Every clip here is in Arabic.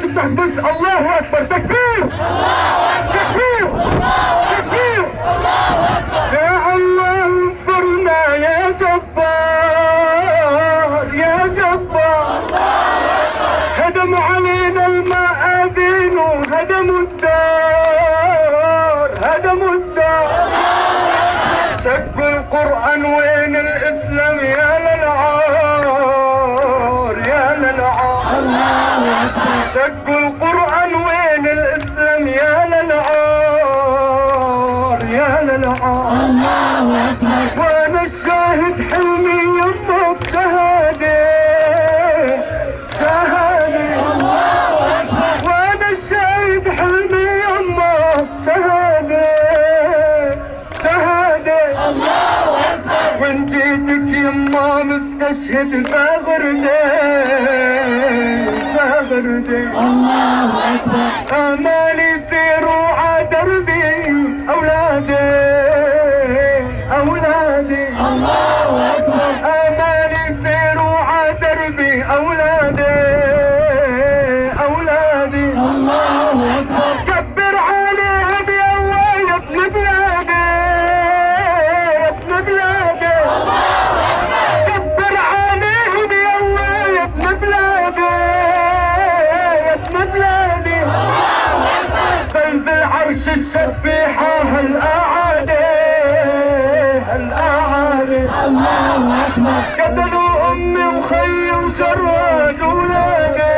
تفتح بس الله اكبر. تكبير تكبير تكبير. يا الله انصرنا يا جبار يا جبار. هدم علينا المآذين وهدموا الدار هدموا الدار. شقوا القرآن وين الإسلام يا للعار يا للعار. شقوا القرآن وين الإسلام يا للعار يا للعار. وانا الشاهد حلمي يما بشهادة شهادة. وانا الشاهد حلمي يما بشهادة شهادة. وان جيتك يما مستشهد فاغردي فاغردي. امالي سيروا عدربي اولادي اولادي. امالي سيروا عدربي اولادي اولادي. كبر عليهم يا الله يا ابن بلادي يا ابن بلادي. كبر عليهم يا الله يا ابن بلادي يا ابن بلادي. زلزل عرش السبيحة هالأعادي هالأعادي. قتلوا أمي وخيي وسراد ولادي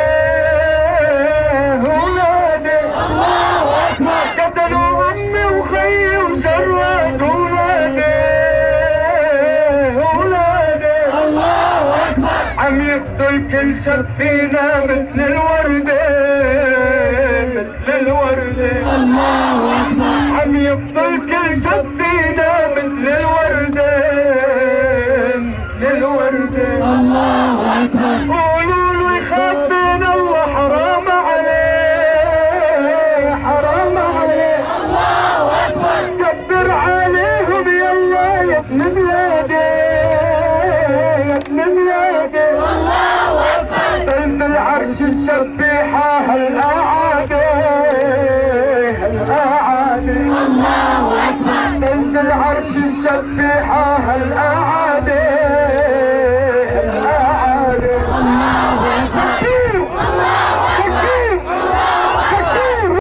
ولادي. قتلوا أمي وخيي وسراد ولادي ولادي. عم يقتل كل سفينة مثل الوردة مثل الوردة. عم يقتل كل سفينة مثل الوردة مثل الوردة. قولوا له يخاف من الله حرام عليه حرام عليه. كبر عليهم يلا يا ابن بلادي يا ابن بلادي. تنزل عرش السبيحة هالأعادي هالأعادي. تنزل عرش السبيحة هالأعادي.